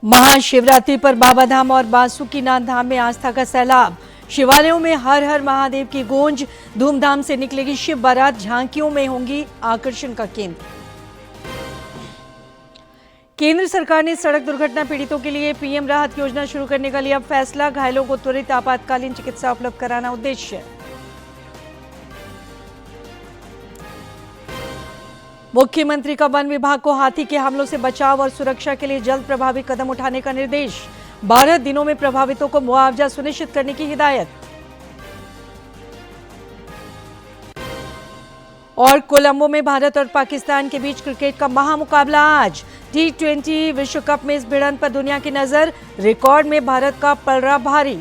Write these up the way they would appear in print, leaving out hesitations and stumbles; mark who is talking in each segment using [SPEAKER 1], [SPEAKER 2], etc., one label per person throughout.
[SPEAKER 1] महाशिवरात्रि पर बाबाधाम और बासुकीनाथ धाम में आस्था का सैलाब। शिवालयों में हर हर महादेव की गूंज। धूमधाम से निकलेगी शिव बारात। झांकियों में होंगी आकर्षण का केंद्र। केंद्र सरकार ने सड़क दुर्घटना पीड़ितों के लिए पीएम राहत योजना शुरू करने का लिया फैसला। घायलों को त्वरित आपातकालीन चिकित्सा उपलब्ध कराना उद्देश्य। मुख्यमंत्री का वन विभाग को हाथी के हमलों से बचाव और सुरक्षा के लिए जल्द प्रभावी कदम उठाने का निर्देश। 12 दिनों में प्रभावितों को मुआवजा सुनिश्चित करने की हिदायत। और कोलंबो में भारत और पाकिस्तान के बीच क्रिकेट का महामुकाबला आज। T20 विश्व कप में इस भिड़ंत पर दुनिया की नजर। रिकॉर्ड में भारत का पलड़ा भारी।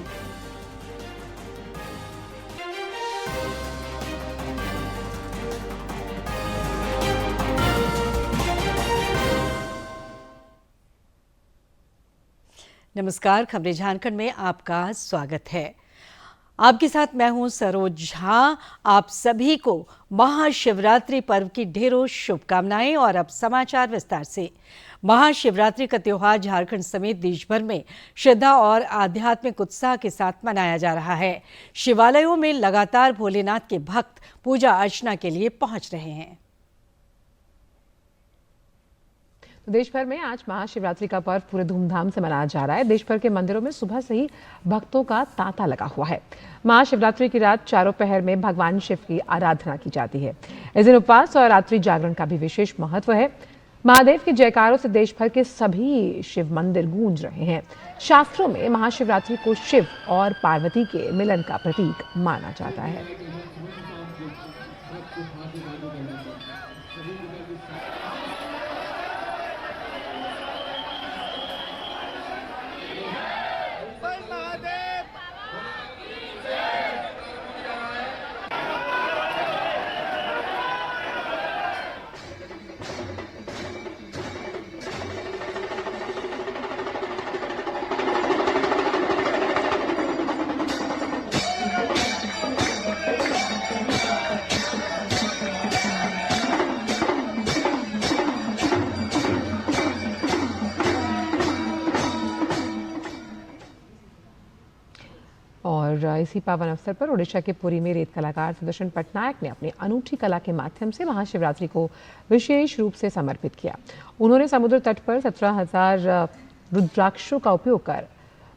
[SPEAKER 1] नमस्कार, खबरें झारखंड में आपका स्वागत है। आपके साथ मैं हूं सरोज झा। आप सभी को महाशिवरात्रि पर्व की ढेरों शुभकामनाएं। और अब समाचार विस्तार से। महाशिवरात्रि का त्योहार झारखंड समेत देश भर में श्रद्धा और आध्यात्मिक उत्साह के साथ मनाया जा रहा है। शिवालयों में लगातार भोलेनाथ के भक्त पूजा अर्चना के लिए पहुंच रहे हैं।
[SPEAKER 2] देश भर में आज महाशिवरात्रि का पर्व पूरे धूमधाम से मनाया जा रहा है। देश भर के मंदिरों में सुबह से ही भक्तों का तांता लगा हुआ है। महाशिवरात्रि की रात चारों पहर में भगवान शिव की आराधना की जाती है। इस दिन उपवास और रात्रि जागरण का भी विशेष महत्व है। महादेव के जयकारों से देश भर के सभी शिव मंदिर गूंज रहे हैं। शास्त्रों में महाशिवरात्रि को शिव और पार्वती के मिलन का प्रतीक माना जाता है। और इसी पावन अवसर पर ओडिशा के पुरी में रेत कलाकार सुदर्शन पटनायक ने अपनी अनूठी कला के माध्यम से महाशिवरात्रि को विशेष रूप से समर्पित किया। उन्होंने समुद्र तट पर 17,000 रुद्राक्षों का उपयोग कर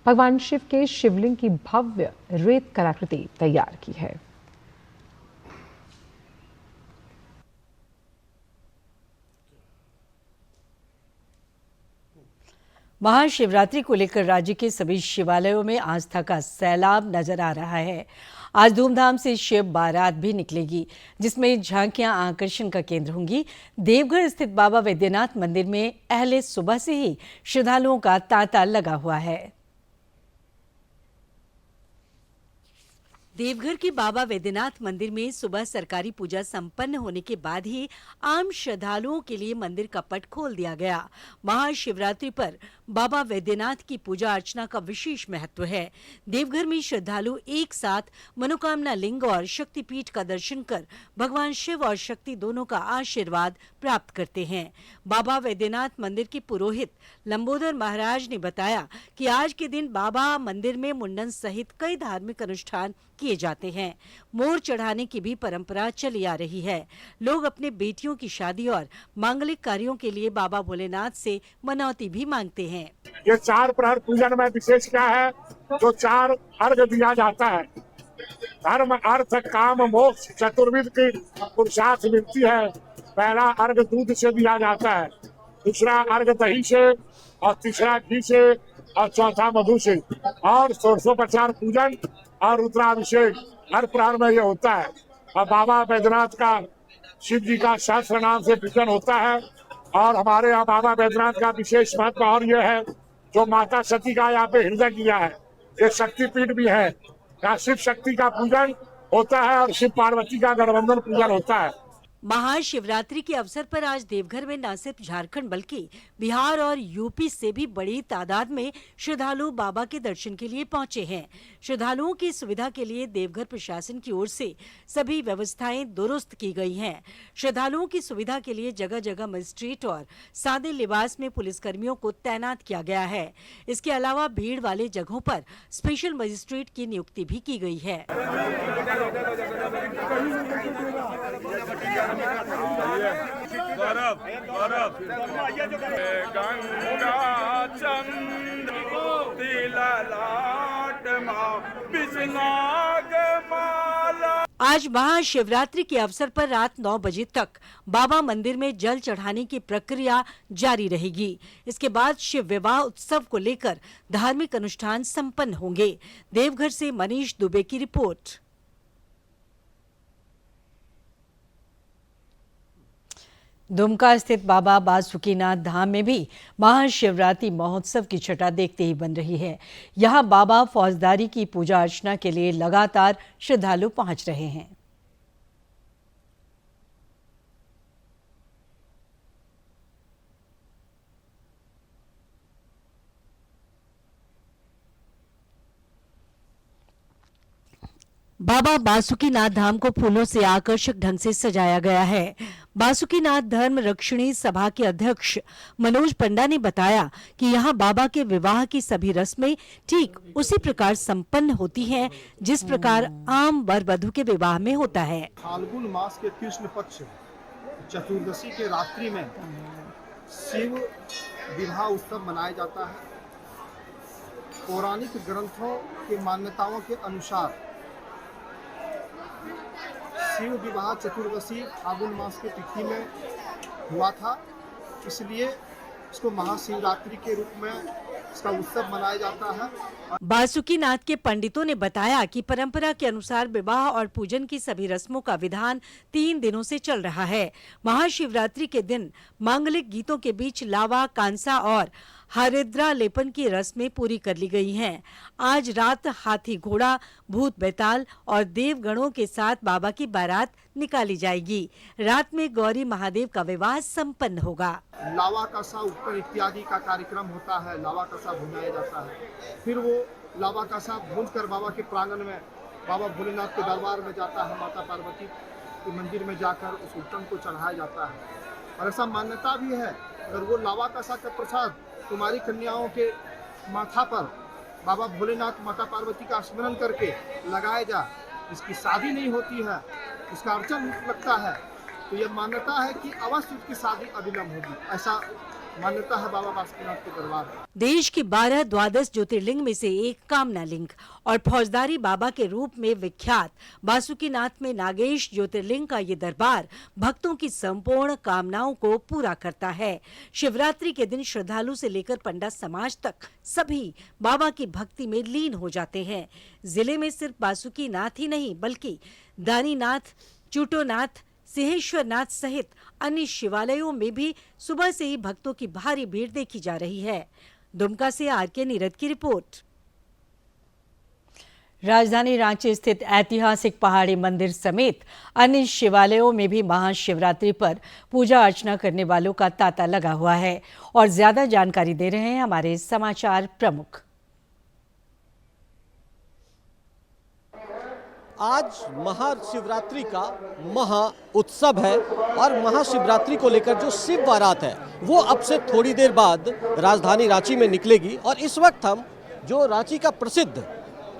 [SPEAKER 2] भगवान शिव के शिवलिंग की भव्य रेत कलाकृति तैयार की है।
[SPEAKER 1] महाशिवरात्रि को लेकर राज्य के सभी शिवालयों में आस्था का सैलाब नजर आ रहा है। आज धूमधाम से शिव बारात भी निकलेगी, जिसमें झांकियां आकर्षण का केंद्र होंगी। देवघर स्थित बाबा वैद्यनाथ मंदिर में पहले सुबह से ही श्रद्धालुओं का तांता लगा हुआ है। देवघर के बाबा वैद्यनाथ मंदिर में सुबह सरकारी पूजा संपन्न होने के बाद ही आम श्रद्धालुओं के लिए मंदिर का पट खोल दिया गया। महाशिवरात्रि पर बाबा वैद्यनाथ की पूजा अर्चना का विशेष महत्व है। देवघर में श्रद्धालु एक साथ मनोकामना लिंग और शक्तिपीठ का दर्शन कर भगवान शिव और शक्ति दोनों का आशीर्वाद प्राप्त करते हैं। बाबा वैद्यनाथ मंदिर के पुरोहित लंबोदर महाराज ने बताया कि आज के दिन बाबा मंदिर में मुंडन सहित कई धार्मिक अनुष्ठान किए जाते हैं। मोर चढ़ाने की भी परंपरा चली आ रही है। लोग अपने बेटियों की शादी और मांगलिक कार्यों के लिए बाबा भोलेनाथ से मनौती भी मांगते हैं।
[SPEAKER 3] ये 4 प्रहर पूजन में विशेष क्या है, जो 4 अर्घ दिया जाता है। धर्म अर्थ काम मोक्ष चतुर्विध की पुरुषार्थ मिलती है। पहला अर्घ दूध से दिया जाता है, दूसरा अर्घ दही से, और तीसरा घी से, और चौथा मधु से। और षोडशोपचार पूजन और रुद्राभिषेक हर प्रहर में ये होता है। और बाबा वैद्यनाथ का शिव जी का सहस्त्र नाम से पूजन होता है। और हमारे यहाँ बाबा वैद्यनाथ का विशेष महत्व और ये है, जो माता सती का यहाँ पे हृदय किया है, ये शक्तिपीठ भी है। यहाँ शिव शक्ति का पूजन होता है और शिव पार्वती का गठबंधन पूजन होता है।
[SPEAKER 1] महाशिवरात्रि के अवसर पर आज देवघर में न सिर्फ झारखंड बल्कि बिहार और यूपी से भी बड़ी तादाद में श्रद्धालु बाबा के दर्शन के लिए पहुंचे हैं। श्रद्धालुओं की सुविधा के लिए देवघर प्रशासन की ओर से सभी व्यवस्थाएं दुरुस्त की गई हैं। श्रद्धालुओं की सुविधा के लिए जगह जगह मजिस्ट्रेट और सादे लिबास में पुलिसकर्मियों को तैनात किया गया है। इसके अलावा भीड़ वाले जगहों पर स्पेशल मजिस्ट्रेट की नियुक्ति भी की गई है।
[SPEAKER 4] गौरव गंगा चंद्र तिललाट मां बिजनाग माला।
[SPEAKER 1] आज महाशिवरात्रि के अवसर पर रात 9 बजे तक बाबा मंदिर में जल चढ़ाने की प्रक्रिया जारी रहेगी। इसके बाद शिव विवाह उत्सव को लेकर धार्मिक अनुष्ठान संपन्न होंगे। देवघर से मनीष दुबे की रिपोर्ट। दुमका स्थित बाबा बासुकीनाथ धाम में भी महाशिवरात्रि महोत्सव की छटा देखते ही बन रही है। यहाँ बाबा फौजदारी की पूजा अर्चना के लिए लगातार श्रद्धालु पहुंच रहे हैं। बाबा बासुकीनाथ धाम को फूलों से आकर्षक ढंग से सजाया गया है। बासुकीनाथ धर्म रक्षणी सभा के अध्यक्ष मनोज पंडा ने बताया कि यहाँ बाबा के विवाह की सभी रस्में ठीक उसी प्रकार संपन्न होती हैं जिस प्रकार आम वर वधु के विवाह में होता है।
[SPEAKER 5] फाल्गुन मास के कृष्ण पक्ष चतुर्दशी के रात्रि में शिव विवाह उत्सव मनाया जाता है। पौराणिक ग्रंथों की मान्यताओं के अनुसार शिव विवाह चतुर्दशी फाल्गुन मास के तिथि में हुआ था, इसलिए इसको महाशिवरात्रि के रूप में इसका उत्सव मनाया जाता है।
[SPEAKER 1] बासुकीनाथ के पंडितों ने बताया कि परंपरा के अनुसार विवाह और पूजन की सभी रस्मों का विधान 3 दिनों से चल रहा है। महाशिवरात्रि के दिन मांगलिक गीतों के बीच लावा, कांसा और हरिद्रा लेपन की रस्में पूरी कर ली गई हैं। आज रात हाथी घोड़ा, भूत बैताल और देवगणों के साथ बाबा की बारात निकाली जाएगी। रात में गौरी महादेव का विवाह संपन्न होगा।
[SPEAKER 5] लावा कासा उपकर इत्यादि का कार्यक्रम होता है। लावा कासा भुनाया जाता है, फिर वो लावा कासा भून कर बाबा के प्रांगण में बाबा भोलेनाथ के दरबार में जाता है। माता पार्वती के मंदिर में जाकर उस उत्तम को चढ़ाया जाता है। और ऐसा मान्यता भी है, अगर वो लावा कासा का प्रसाद कुमारी कन्याओं के माथा पर बाबा भोलेनाथ माता पार्वती का स्मरण करके लगाया जा, इसकी शादी नहीं होती है, इसका अर्चन लगता है, तो यह मान्यता है कि अवश्य उसकी शादी अविलंब होगी। ऐसा मान्यता है बाबा बासुकीनाथ के दरबार में।
[SPEAKER 1] देश के 12 द्वादश ज्योतिर्लिंग में से एक कामना लिंग और फौजदारी बाबा के रूप में विख्यात बासुकीनाथ में नागेश ज्योतिर्लिंग का ये दरबार भक्तों की संपूर्ण कामनाओं को पूरा करता है। शिवरात्रि के दिन श्रद्धालु से लेकर पंडा समाज तक सभी बाबा की भक्ति में लीन हो जाते हैं। जिले में सिर्फ बासुकीनाथ ही नहीं बल्कि दानीनाथ, चूटोनाथ, सिंहेश्वरनाथ सहित अन्य शिवालयों में भी सुबह से ही भक्तों की भारी भीड़ देखी जा रही है। दुमका से आर.के. नीरद की रिपोर्ट। राजधानी रांची स्थित ऐतिहासिक पहाड़ी मंदिर समेत अन्य शिवालयों में भी महाशिवरात्रि पर पूजा अर्चना करने वालों का तांता लगा हुआ है और ज्यादा जानकारी दे रहे हैं हमारे समाचार प्रमुख।
[SPEAKER 6] आज महाशिवरात्रि का महा उत्सव है और महाशिवरात्रि को लेकर जो शिव बारात है वो अब से थोड़ी देर बाद राजधानी रांची में निकलेगी। और इस वक्त हम जो रांची का प्रसिद्ध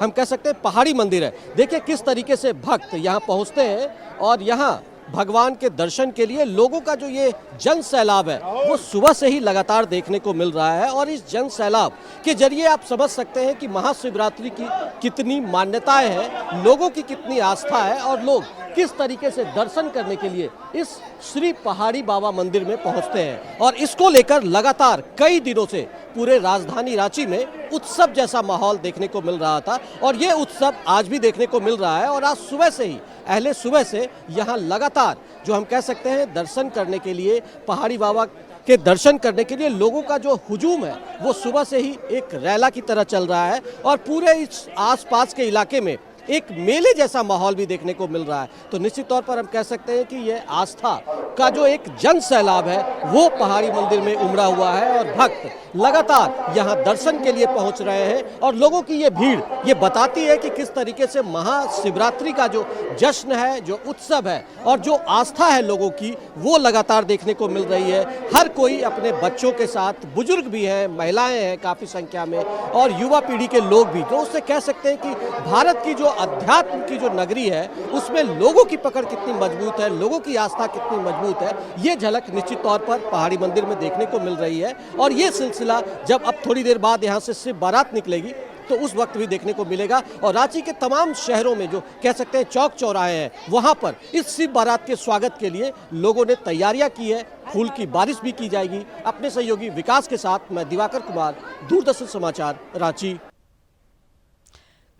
[SPEAKER 6] हम कह सकते हैं पहाड़ी मंदिर है, देखिए किस तरीके से भक्त यहाँ पहुँचते हैं और यहाँ भगवान के दर्शन के लिए लोगों का जो ये जन सैलाब है वो सुबह से ही लगातार देखने को मिल रहा है। और इस जन सैलाब के जरिए आप समझ सकते हैं कि महाशिवरात्रि की कितनी मान्यताएं हैं, लोगों की कितनी आस्था है और लोग किस तरीके से दर्शन करने के लिए इस श्री पहाड़ी बाबा मंदिर में पहुंचते हैं। और इसको लेकर लगातार कई दिनों से पूरे राजधानी रांची में उत्सव जैसा माहौल देखने को मिल रहा था और ये उत्सव आज भी देखने को मिल रहा है। और आज सुबह से ही अहले सुबह से यहाँ लगातार जो हम कह सकते हैं दर्शन करने के लिए, पहाड़ी बाबा के दर्शन करने के लिए लोगों का जो हुजूम है वो सुबह से ही एक रैला की तरह चल रहा है। और पूरे इस आसपास के इलाके में एक मेले जैसा माहौल भी देखने को मिल रहा है। तो निश्चित तौर पर हम कह सकते हैं कि यह आस्था का जो एक जन सैलाब है वो पहाड़ी मंदिर में उमड़ा हुआ है और भक्त लगातार यहाँ दर्शन के लिए पहुँच रहे हैं। और लोगों की ये भीड़ ये बताती है कि किस तरीके से महाशिवरात्रि का जो जश्न है, जो उत्सव है और जो आस्था है लोगों की, वो लगातार देखने को मिल रही है। हर कोई अपने बच्चों के साथ, बुजुर्ग भी हैं, महिलाएं हैं काफ़ी संख्या में और युवा पीढ़ी के लोग भी, तो उससे कह सकते हैं कि भारत की जो अध्यात्म की जो नगरी है उसमें लोगों की पकड़ कितनी मजबूत है, लोगों की आस्था कितनी मजबूत है, ये झलक निश्चित तौर पर पहाड़ी मंदिर में देखने को मिल रही है। और ये सिलसिला जब अब थोड़ी देर बाद यहाँ से शिव बारात निकलेगी तो उस वक्त भी देखने को मिलेगा। और रांची के तमाम शहरों में जो कह सकते हैं चौक चौराहे हैं, वहां पर इस शिव बारात के स्वागत के लिए लोगों ने तैयारियां की है। फूल की बारिश भी की जाएगी। अपने सहयोगी विकास के साथ मैं दिवाकर कुमार, दूरदर्शन समाचार, रांची।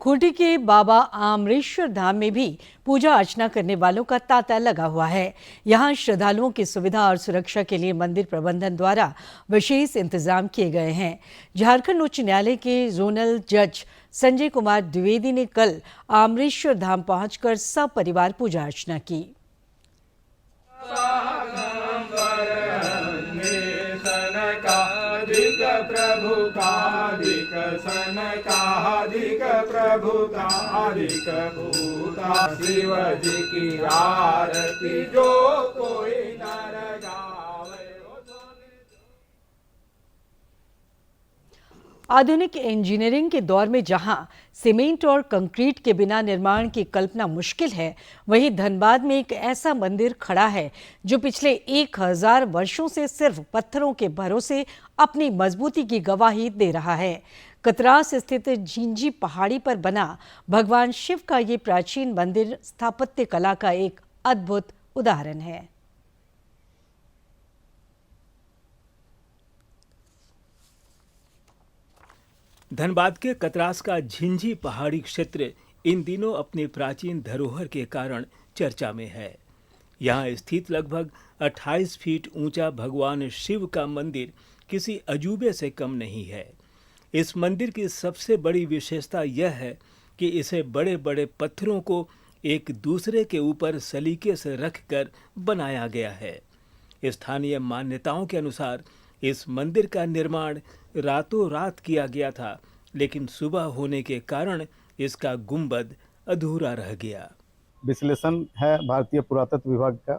[SPEAKER 1] खूंटी के बाबा आमरेश्वर धाम में भी पूजा अर्चना करने वालों का तांता लगा हुआ है। यहाँ श्रद्धालुओं की सुविधा और सुरक्षा के लिए मंदिर प्रबंधन द्वारा विशेष इंतजाम किए गए हैं। झारखंड उच्च न्यायालय के जोनल जज संजय कुमार द्विवेदी ने कल आमरेश्वर धाम पहुंचकर सपरिवार पूजा अर्चना की।
[SPEAKER 4] प्रभु का अधिक सन का अधिक प्रभु का अधिक भूता शिव जी की आरती जो कोई नर गावे।
[SPEAKER 1] आधुनिक इंजीनियरिंग के दौर में जहां सीमेंट और कंक्रीट के बिना निर्माण की कल्पना मुश्किल है, वहीं धनबाद में एक ऐसा मंदिर खड़ा है जो पिछले 1000 वर्षों से सिर्फ पत्थरों के भरोसे अपनी मजबूती की गवाही दे रहा है। कतरास स्थित झिंझी पहाड़ी पर बना भगवान शिव का ये प्राचीन मंदिर स्थापत्य कला का एक अद्भुत उदाहरण है।
[SPEAKER 7] धनबाद के कतरास का झिंझी पहाड़ी क्षेत्र इन दिनों अपनी प्राचीन धरोहर के कारण चर्चा में है। यहाँ स्थित लगभग 28 फीट ऊंचा भगवान शिव का मंदिर किसी अजूबे से कम नहीं है। इस मंदिर की सबसे बड़ी विशेषता यह है कि इसे बड़े बड़े पत्थरों को एक दूसरे के ऊपर सलीके से रखकर बनाया गया है। स्थानीय मान्यताओं के अनुसार इस मंदिर का निर्माण रातों रात किया गया था, लेकिन सुबह होने के कारण इसका गुंबद अधूरा रह गया।
[SPEAKER 8] विश्लेषण है भारतीय पुरातत्व विभाग का,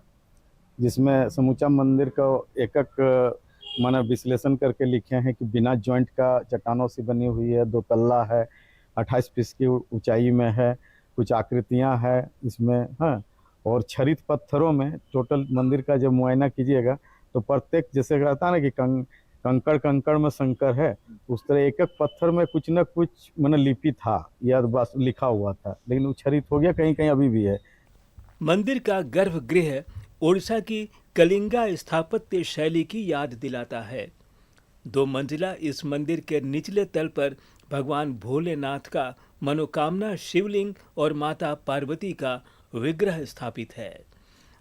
[SPEAKER 8] जिसमें समूचा मंदिर का एक माना विश्लेषण करके लिखे हैं कि बिना जॉइंट का चट्टानों से बनी हुई है, 2 तल्ला है, 28 फीट की ऊंचाई में है, कुछ आकृतियां हैं इसमें हैं और छरित पत्थरों में टोटल मंदिर का जब मुआयना कीजिएगा तो प्रत्येक, जैसे कहता है ना कि कंकड़ कंकड़ में शंकर है, उस तरह एक एक पत्थर में कुछ न कुछ मन लिपि था या बस लिखा हुआ था, लेकिन वो छरित हो गया, कहीं कहीं अभी भी है।
[SPEAKER 7] मंदिर का गर्भगृह ओडिशा की कलिंगा स्थापत्य शैली की याद दिलाता है। 2 मंजिला इस मंदिर के निचले तल पर भगवान भोलेनाथ का मनोकामना शिवलिंग और माता पार्वती का विग्रह स्थापित है।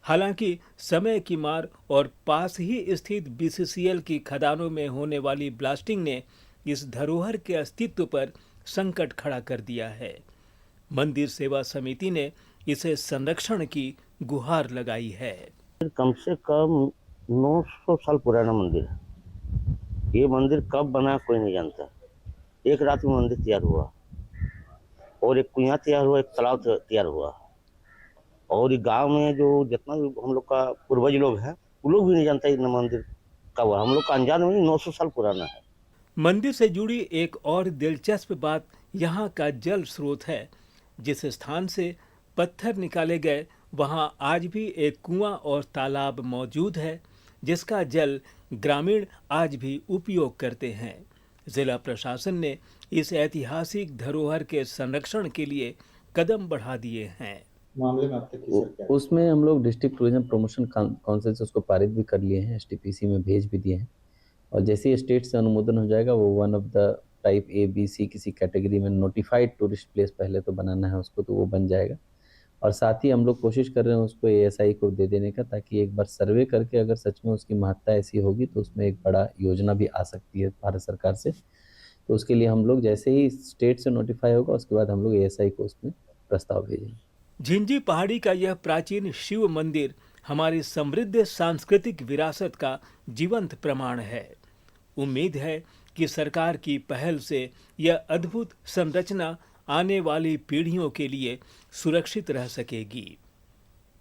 [SPEAKER 7] हालांकि समय की मार और पास ही स्थित बीसीसीएल की खदानों में होने वाली ब्लास्टिंग ने इस धरोहर के अस्तित्व पर संकट खड़ा कर दिया है। मंदिर सेवा समिति ने इसे संरक्षण की गुहार लगाई है।
[SPEAKER 9] कम से कम 900 साल पुराना मंदिर है। ये मंदिर कब बना कोई नहीं जानता। एक रात में मंदिर तैयार हुआ और एक कुआं तैयार हुआ, एक तालाब तैयार हुआ और गांव में जो जितना भी हम लोग का पूर्वज लोग हैं वो लोग भी नहीं जानता इन मंदिर का हुआ। हम लोग का अनजान में 900 साल पुराना है।
[SPEAKER 7] मंदिर से जुड़ी एक और दिलचस्प बात यहाँ का जल स्रोत है। जिस स्थान से पत्थर निकाले गए वहाँ आज भी एक कुआं और तालाब मौजूद है, जिसका जल ग्रामीण आज भी उपयोग करते हैं। जिला प्रशासन ने इस ऐतिहासिक धरोहर के संरक्षण के लिए कदम बढ़ा दिए हैं।
[SPEAKER 10] मामले में अब तक उसमें हम लोग डिस्ट्रिक्ट टूरिज्म प्रमोशन काउंसिल से उसको पारित भी कर लिए हैं, एसटीपीसी में भेज भी दिए हैं और जैसे ही स्टेट से अनुमोदन हो जाएगा वो one of the type ABC किसी कैटेगरी में नोटिफाइड टूरिस्ट प्लेस पहले तो बनाना है उसको, तो वो बन जाएगा। और साथ ही हम लोग कोशिश कर रहे हैं उसको ASI को दे देने का, ताकि एक बार सर्वे करके अगर सच में उसकी महत्ता ऐसी होगी तो उसमें एक बड़ा योजना भी आ सकती है भारत सरकार से। तो उसके लिए हम लोग जैसे ही स्टेट से नोटिफाई होगा उसके बाद हम लोग ASI को उसमें प्रस्ताव भेजेंगे।
[SPEAKER 7] झिंझी पहाड़ी का यह प्राचीन शिव मंदिर हमारी समृद्ध सांस्कृतिक विरासत का जीवंत प्रमाण है। उम्मीद है कि सरकार की पहल से यह अद्भुत संरचना आने वाली पीढ़ियों के लिए सुरक्षित रह सकेगी।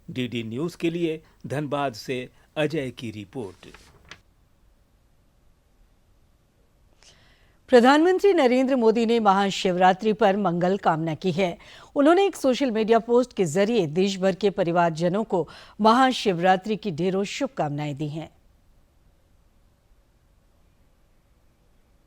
[SPEAKER 7] डीडी न्यूज के लिए धनबाद से अजय की रिपोर्ट।
[SPEAKER 1] प्रधानमंत्री नरेंद्र मोदी ने महाशिवरात्रि पर मंगल कामना की है। उन्होंने एक सोशल मीडिया पोस्ट के जरिए देश भर के परिवारजनों को महाशिवरात्रि की ढेरों शुभकामनाएं दी हैं।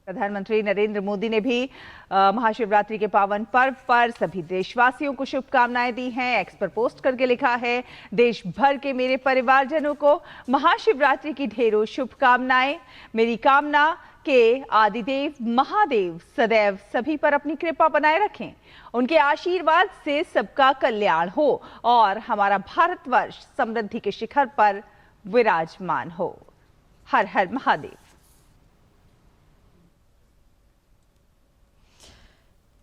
[SPEAKER 11] प्रधानमंत्री नरेंद्र मोदी ने भी महाशिवरात्रि के पावन पर्व पर सभी देशवासियों को शुभकामनाएं दी हैं। एक्स पर पोस्ट करके लिखा है, देश भर के मेरे परिवारजनों को महाशिवरात्रि की ढेरों शुभकामनाएं। मेरी कामना के आदिदेव महादेव सदैव सभी पर अपनी कृपा बनाए रखें। उनके आशीर्वाद से सबका कल्याण हो और हमारा भारतवर्ष समृद्धि के शिखर पर विराजमान हो। हर हर महादेव।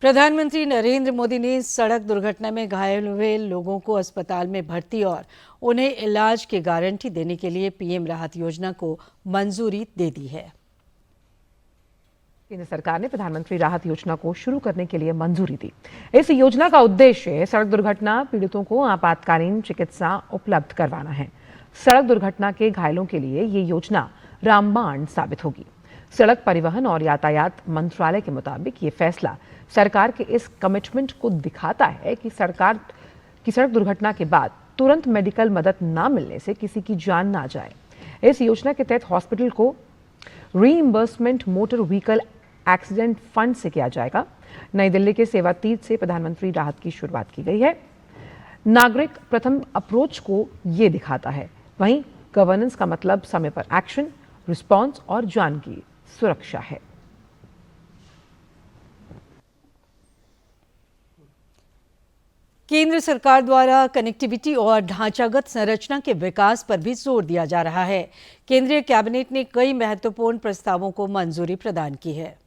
[SPEAKER 1] प्रधानमंत्री नरेंद्र मोदी ने सड़क दुर्घटना में घायल हुए लोगों को अस्पताल में भर्ती और उन्हें इलाज की गारंटी देने के लिए पीएम राहत योजना को मंजूरी दे दी है।
[SPEAKER 2] केंद्र सरकार ने प्रधानमंत्री राहत योजना को शुरू करने के लिए मंजूरी दी। इस योजना का उद्देश्य सड़क दुर्घटना पीड़ितों को आपातकालीन चिकित्सा उपलब्ध करवाना है। सड़क दुर्घटना के घायलों के लिए ये योजना रामबाण साबित होगी। सड़क परिवहन और यातायात मंत्रालय के मुताबिक ये फैसला सरकार के इस कमिटमेंट को दिखाता है कि सरकार की सड़क दुर्घटना के बाद तुरंत मेडिकल मदद ना मिलने से किसी की जान ना जाए। इस योजना के तहत हॉस्पिटल को reimbursement motor vehicle accident fund से किया जाएगा। नई दिल्ली के सेवा तीर्थ से प्रधानमंत्री राहत की शुरुआत की गई है। नागरिक प्रथम अप्रोच को ये दिखाता है। वहीं गवर्नेंस का मतलब समय पर एक्शन, रिस्पॉन्स और जान की सुरक्षा है।
[SPEAKER 1] केंद्र सरकार द्वारा कनेक्टिविटी और ढांचागत संरचना के विकास पर भी जोर दिया जा रहा है। केंद्रीय कैबिनेट ने कई महत्वपूर्ण प्रस्तावों को मंजूरी प्रदान की है।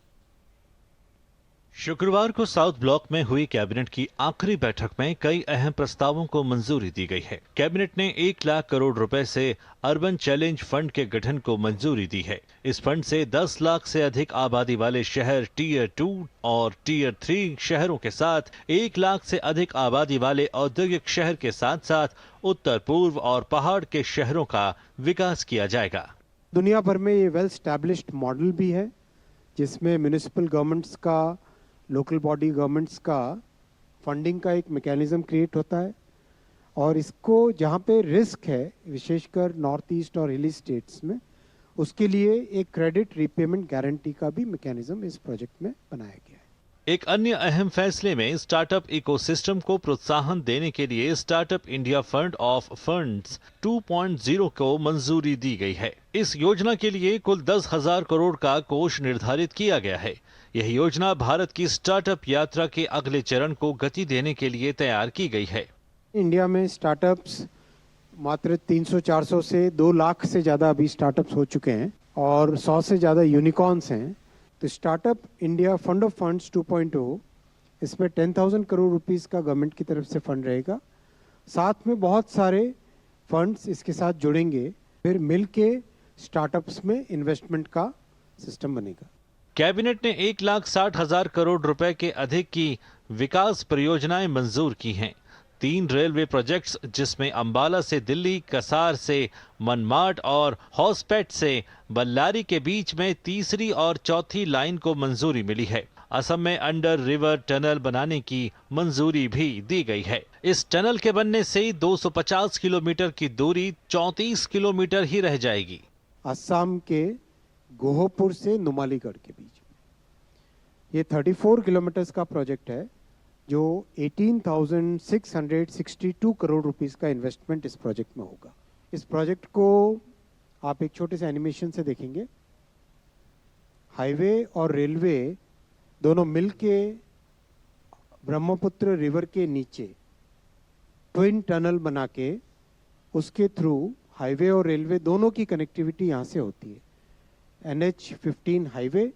[SPEAKER 12] शुक्रवार को साउथ ब्लॉक में हुई कैबिनेट की आखिरी बैठक में कई अहम प्रस्तावों को मंजूरी दी गई है। कैबिनेट ने 1 लाख करोड़ रुपए से अर्बन चैलेंज फंड के गठन को मंजूरी दी है। इस फंड से 10 लाख से अधिक आबादी वाले शहर टियर 2 और टियर 3 शहरों के साथ 1 लाख से अधिक आबादी वाले औद्योगिक शहर के साथ साथ उत्तर पूर्व और पहाड़ के शहरों का विकास किया जाएगा।
[SPEAKER 13] दुनिया भर में ये वेल स्टैब्लिश्ड मॉडल भी है, जिसमें म्युनिसिपल गवर्नमेंट्स का, लोकल बॉडी गवर्नमेंट्स का फंडिंग का एक मैकेनिज्म क्रिएट होता है और इसको जहाँ पे रिस्क है, विशेषकर नॉर्थ ईस्ट और हिली स्टेट्स में, उसके लिए एक क्रेडिट रीपेमेंट गारंटी का भी मैकेनिज्म इस प्रोजेक्ट में बनाया गया है।
[SPEAKER 12] एक अन्य अहम फैसले में स्टार्टअप इकोसिस्टम को प्रोत्साहन देने के लिए startup India fund of funds 2.0 को मंजूरी दी गई है। इस योजना के लिए कुल 10,000 करोड़ का कोष निर्धारित किया गया है। यह योजना भारत की स्टार्टअप यात्रा के अगले चरण को गति देने के लिए तैयार की गई है।
[SPEAKER 13] इंडिया में स्टार्टअप्स मात्र 300-400 से 2 लाख से ज़्यादा अभी स्टार्टअप्स हो चुके हैं और 100 से ज़्यादा यूनिकॉर्न्स हैं। तो startup India fund of funds 2.0, इसमें 10,000 करोड़ रुपीस का गवर्नमेंट की तरफ से फंड रहेगा। साथ में बहुत सारे फंड्स इसके साथ जुड़ेंगे, फिर मिलके स्टार्टअप्स में इन्वेस्टमेंट का सिस्टम बनेगा।
[SPEAKER 12] कैबिनेट ने 1,60,000 करोड़ रुपए के अधिक की विकास परियोजनाएं मंजूर की हैं। 3 रेलवे प्रोजेक्ट्स, जिसमें अंबाला से दिल्ली, कसार से मनमाड और हॉसपेट से बल्लारी के बीच में तीसरी और चौथी लाइन को मंजूरी मिली है। असम में अंडर रिवर टनल बनाने की मंजूरी भी दी गई है। इस टनल के बनने से 250 किलोमीटर की दूरी 34 किलोमीटर ही रह जाएगी।
[SPEAKER 13] असम के गोहपुर से नुमालीगढ़ के बीच में ये 34 किलोमीटर का प्रोजेक्ट है, जो 18,662 करोड़ रुपीस का इन्वेस्टमेंट इस प्रोजेक्ट में होगा। इस प्रोजेक्ट को आप एक छोटे से एनिमेशन से देखेंगे। हाईवे और रेलवे दोनों मिलके ब्रह्मपुत्र रिवर के नीचे ट्विन टनल बना के उसके थ्रू हाईवे और रेलवे दोनों की कनेक्टिविटी यहाँ से होती है। NH-15 हाईवे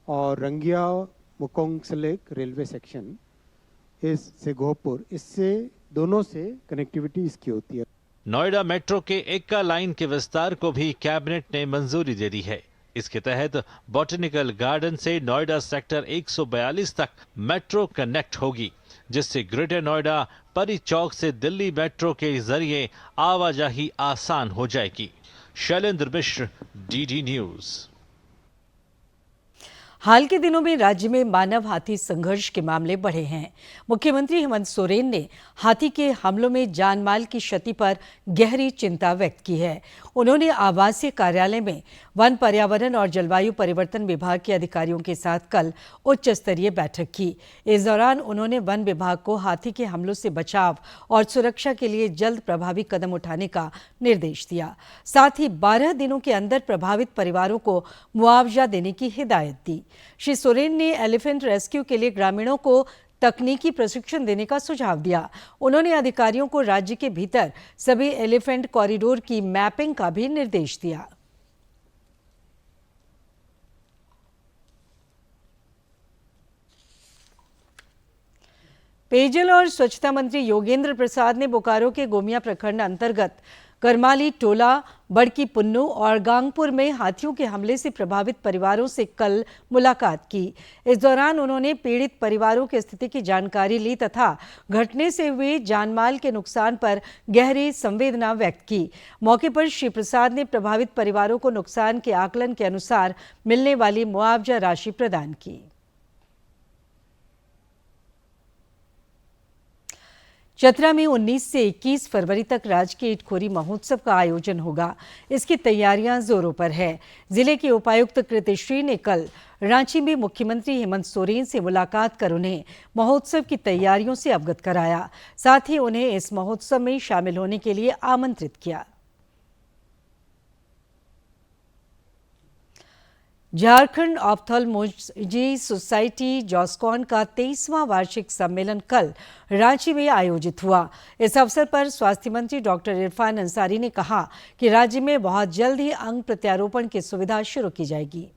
[SPEAKER 13] और रंगिया मुकोंगसेलेक रेलवे सेक्शन से गोहपुर, इससे दोनों से कनेक्टिविटी इसकी होती है।
[SPEAKER 12] नोएडा मेट्रो के एक्का लाइन के विस्तार को भी कैबिनेट ने मंजूरी दे दी है। इसके तहत बॉटनिकल गार्डन से नोएडा सेक्टर 142 तक मेट्रो कनेक्ट होगी, जिससे ग्रेटर नोएडा परी चौक से दिल्ली मेट्रो के जरिए आवाजाही आसान हो जाएगी। शैलेंद्र मिश्र, डीडी न्यूज।
[SPEAKER 1] हाल के दिनों में राज्य में मानव हाथी संघर्ष के मामले बढ़े हैं। मुख्यमंत्री हेमंत सोरेन ने हाथी के हमलों में जान माल की क्षति पर गहरी चिंता व्यक्त की है। उन्होंने आवासीय कार्यालय में वन, पर्यावरण और जलवायु परिवर्तन विभाग के अधिकारियों के साथ कल उच्च स्तरीय बैठक की। इस दौरान उन्होंने वन विभाग को हाथी के हमलों से बचाव और सुरक्षा के लिए जल्द प्रभावी कदम उठाने का निर्देश दिया। साथ ही 12 दिनों के अंदर प्रभावित परिवारों को मुआवजा देने की हिदायत दी। श्री सोरेन ने एलिफेंट रेस्क्यू के लिए ग्रामीणों को तकनीकी प्रशिक्षण देने का सुझाव दिया। उन्होंने अधिकारियों को राज्य के भीतर सभी एलिफेंट कॉरिडोर की मैपिंग का भी निर्देश दिया। पेयजल और स्वच्छता मंत्री योगेंद्र प्रसाद ने बोकारो के गोमिया प्रखंड अंतर्गत करमाली, टोला, बड़की पुन्नू और गांगपुर में हाथियों के हमले से प्रभावित परिवारों से कल मुलाकात की। इस दौरान उन्होंने पीड़ित परिवारों की स्थिति की जानकारी ली तथा घटने से हुए जानमाल के नुकसान पर गहरी संवेदना व्यक्त की। मौके पर श्री प्रसाद ने प्रभावित परिवारों को नुकसान के आकलन के अनुसार मिलने वाली मुआवजा राशि प्रदान की। चतरा में 19 से 21 फरवरी तक राजकीय इटखोरी महोत्सव का आयोजन होगा। इसकी तैयारियां जोरों पर है। जिले के उपायुक्त कृतिश्री ने कल रांची में मुख्यमंत्री हेमंत सोरेन से मुलाकात कर उन्हें महोत्सव की तैयारियों से अवगत कराया। साथ ही उन्हें इस महोत्सव में शामिल होने के लिए आमंत्रित किया। झारखंड ऑप्थेल्मोलॉजी सोसाइटी जॉस्कॉन का 23वां वार्षिक सम्मेलन कल रांची में आयोजित हुआ। इस अवसर पर स्वास्थ्य मंत्री डॉक्टर इरफान अंसारी ने कहा कि राज्य में बहुत जल्द ही अंग प्रत्यारोपण की सुविधा शुरू की जाएगी।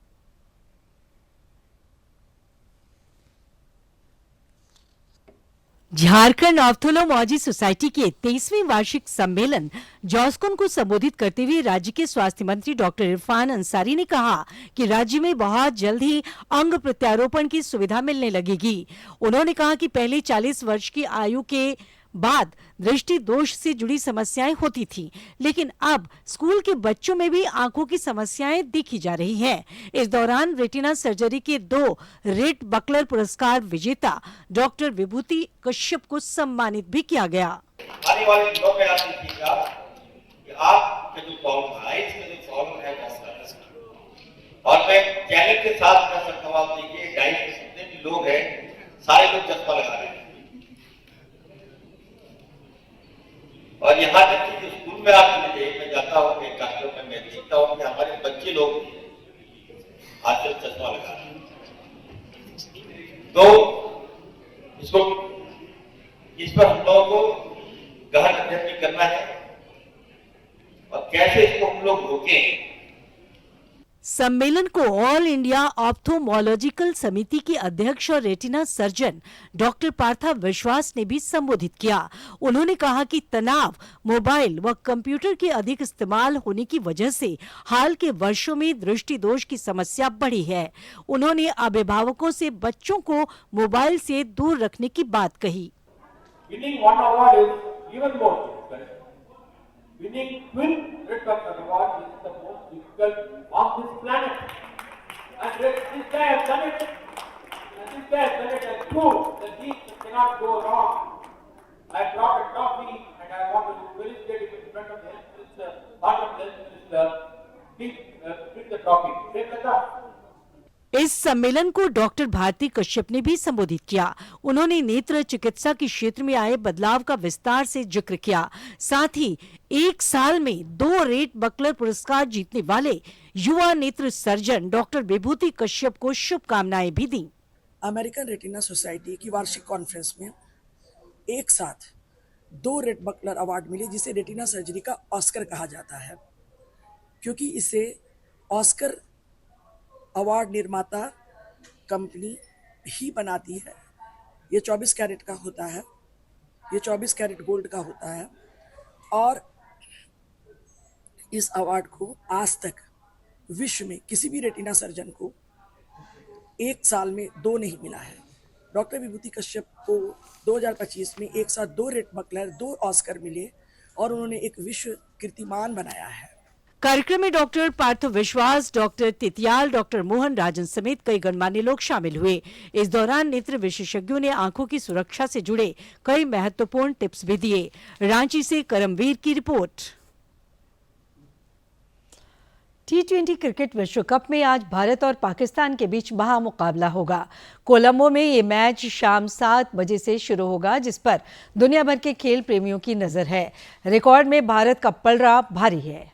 [SPEAKER 1] झारखंड ऑप्थेल्मोलॉजी सोसाइटी के 23वें वार्षिक सम्मेलन जॉस्कॉन को संबोधित करते हुए राज्य के स्वास्थ्य मंत्री डॉक्टर इरफान अंसारी ने कहा कि राज्य में बहुत जल्द ही अंग प्रत्यारोपण की सुविधा मिलने लगेगी। उन्होंने कहा कि पहले 40 वर्ष की आयु के बाद दृष्टि दोष से जुड़ी समस्याएं होती थी, लेकिन अब स्कूल के बच्चों में भी आंखों की समस्याएं देखी जा रही हैं। इस दौरान रेटिना सर्जरी के 2 रेट बकलर पुरस्कार विजेता डॉक्टर विभूति कश्यप को सम्मानित भी किया गया।
[SPEAKER 14] आने वाले दिनों में आप देखिएगा कि आपका जो प्रॉब्लम है, इसमें जो प्रॉब्लम है और मैं चैनल के साथ कह सकता हूँ, आप देखिए डाइट के जितने भी लोग हैं सारे लोग चश्मा लगा रहे हैं। और यहाँ तक कि स्कूल में आप चले जाइए, मैं जाता हूँ कई क्लासों में, मैं देखता हूँ कि हमारे बच्चे लोग आजकल चश्मा लगा रहे हैं। तो इस पर हम लोगों को गहन अध्ययन भी करना है और कैसे इसको हम लोग रोकें।
[SPEAKER 1] सम्मेलन को ऑल इंडिया ऑप्थेल्मोलॉजिकल समिति के अध्यक्ष और रेटिना सर्जन डॉक्टर पार्था विश्वास ने भी संबोधित किया। उन्होंने कहा कि तनाव, मोबाइल व कंप्यूटर के अधिक इस्तेमाल होने की वजह से हाल के वर्षों में दृष्टि दोष की समस्या बढ़ी है। उन्होंने अभिभावकों से बच्चों को मोबाइल से दूर रखने की बात कही।
[SPEAKER 14] Winning twin Red Bucket Award is the most difficult on this planet. And this guy has done it. And this guy has done it and proved that these cannot go wrong. I brought a trophy and I want to felicite him in front of the health minister, part of the health minister. Please the trophy. Take the cup.
[SPEAKER 1] इस सम्मेलन को doctor Bharti Kashyap ने भी संबोधित किया। उन्होंने नेत्र चिकित्सा के क्षेत्र में आए बदलाव का विस्तार से जिक्र किया। साथ ही 1 साल में 2 रेट बकलर पुरस्कार जीतने वाले युवा नेत्र सर्जन डॉक्टर विभूति कश्यप को शुभकामनाएं भी दी।
[SPEAKER 15] अमेरिकन रेटिना सोसाइटी की वार्षिक कॉन्फ्रेंस में एक साथ 2 रेट बकलर अवार्ड मिले, जिसे रेटिना सर्जरी का ऑस्कर कहा जाता है, क्योंकि इसे ऑस्कर अवार्ड निर्माता कंपनी ही बनाती है। ये 24 कैरेट का होता है, ये 24 कैरेट गोल्ड का होता है। और इस अवार्ड को आज तक विश्व में किसी भी रेटिना सर्जन को एक साल में 2 नहीं मिला है। डॉक्टर विभूति कश्यप को 2025 में एक साथ 2 रेड बकलर, 2 ऑस्कर मिले और उन्होंने एक विश्व कीर्तिमान बनाया है।
[SPEAKER 1] कार्यक्रम में डॉक्टर पार्थ विश्वास, डॉक्टर तितियाल, डॉक्टर मोहन राजन समेत कई गणमान्य लोग शामिल हुए। इस दौरान नेत्र विशेषज्ञों ने आंखों की सुरक्षा से जुड़े कई महत्वपूर्ण टिप्स भी दिए। रांची से करमवीर की रिपोर्ट। T20 क्रिकेट विश्व कप में आज भारत और पाकिस्तान के बीच महामुकाबला होगा। कोलंबो में ये मैच शाम 7 बजे से शुरू होगा, जिस पर दुनिया भर के खेल प्रेमियों की नजर है। रिकॉर्ड में भारत का पलड़ा भारी है।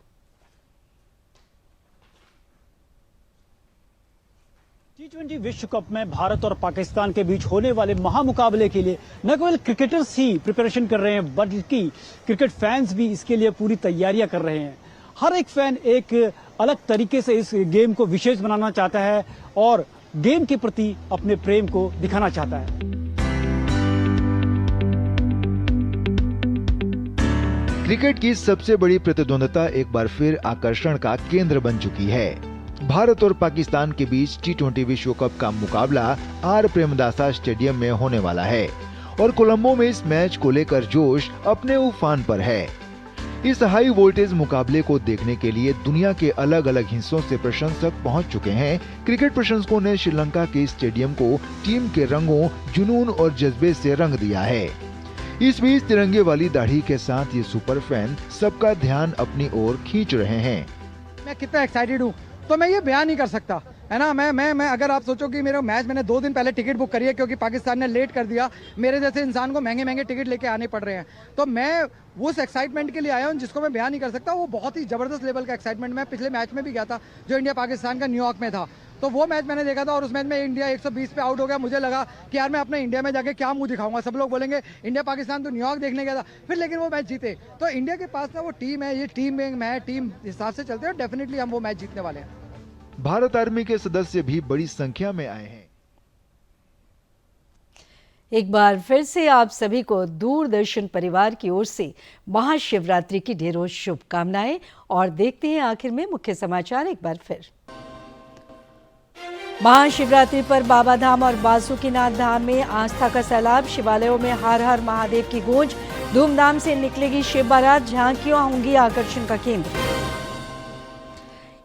[SPEAKER 16] T20 विश्व कप में भारत और पाकिस्तान के बीच होने वाले महामुकाबले के लिए न केवल क्रिकेटर्स ही प्रिपरेशन कर रहे हैं, बल्कि क्रिकेट फैंस भी इसके लिए पूरी तैयारियां कर रहे हैं। हर एक फैन एक अलग तरीके से इस गेम को विशेष बनाना चाहता है और गेम के प्रति अपने प्रेम को दिखाना चाहता है।
[SPEAKER 17] क्रिकेट की सबसे बड़ी प्रतिद्वंद्विता एक बार फिर आकर्षण का केंद्र बन चुकी है। भारत और पाकिस्तान के बीच T20 विश्व कप का मुकाबला आर प्रेमदासा स्टेडियम में होने वाला है और कोलंबो में इस मैच को लेकर जोश अपने उफान पर है। इस हाई वोल्टेज मुकाबले को देखने के लिए दुनिया के अलग अलग हिस्सों से प्रशंसक पहुंच चुके हैं। क्रिकेट प्रशंसकों ने श्रीलंका के स्टेडियम को टीम के रंगों, जुनून और जज्बे से रंग दिया है। इस बीच तिरंगे वाली दाढ़ी के साथ ये सुपर फैन सबका ध्यान अपनी ओर खींच रहे हैं।
[SPEAKER 18] मैं कितना एक्साइटेड हूँ तो मैं ये बयान नहीं कर सकता, है ना। मैं अगर आप सोचो कि मेरा मैच मैंने 2 दिन पहले टिकट बुक करी है क्योंकि पाकिस्तान ने लेट कर दिया, मेरे जैसे इंसान को महंगे महंगे टिकट लेके आने पड़ रहे हैं, तो मैं उस एक्साइटमेंट के लिए आया हूँ जिसको मैं बयान नहीं कर सकता। वो बहुत ही जबरदस्त लेवल का एक्साइटमेंट। मैं पिछले मैच में भी गया था जो इंडिया पाकिस्तान का न्यूयॉर्क में था, तो वो मैच मैंने देखा था और उस मैच में इंडिया 120 पे आउट हो गया। मुझे लगा कि यार मैं अपने इंडिया में जाके क्या मुंह दिखाऊंगा, सब लोग बोलेंगे इंडिया पाकिस्तान तो न्यूयॉर्क देखने गया था, फिर लेकिन वो मैच जीते। तो इंडिया के पास ना वो टीम है, ये टीम में टीम हिसाब से चलते हैं, डेफिनेटली हम वो मैच जीतने वाले हैं।
[SPEAKER 17] भारत आर्मी के सदस्य भी बड़ी संख्या में आए हैं।
[SPEAKER 1] एक बार फिर से आप सभी को दूरदर्शन परिवार की ओर से महाशिवरात्रि की ढेरों शुभकामनाएं। और देखते हैं आखिर में मुख्य समाचार एक बार फिर। महाशिवरात्रि पर बाबा धाम और बासुकीनाथ धाम में आस्था का सैलाब। शिवालयों में हर हर महादेव की गूंज। धूमधाम से निकलेगी शिव बारात। झांकियां होंगी आकर्षण का केंद्र।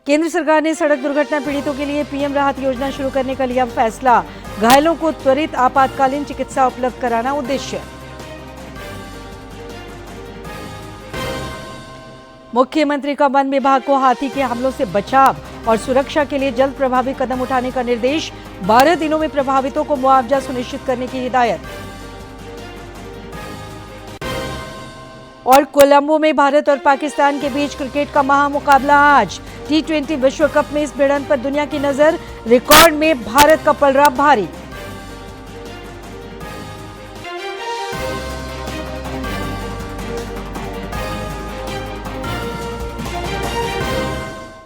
[SPEAKER 1] केंद्र सरकार ने सड़क दुर्घटना पीड़ितों के लिए पीएम राहत योजना शुरू करने का लिया फैसला। घायलों को त्वरित आपातकालीन चिकित्सा उपलब्ध कराना उद्देश्य। मुख्यमंत्री का वन विभाग को हाथी के हमलों से बचाव और सुरक्षा के लिए जल्द प्रभावी कदम उठाने का निर्देश। 12 दिनों में प्रभावितों को मुआवजा सुनिश्चित करने की हिदायत। और कोलंबो में भारत और पाकिस्तान के बीच क्रिकेट का महामुकाबला आज। T20 विश्व कप में इस भिड़ंत पर दुनिया की नजर। रिकॉर्ड में भारत का पलड़ा भारी।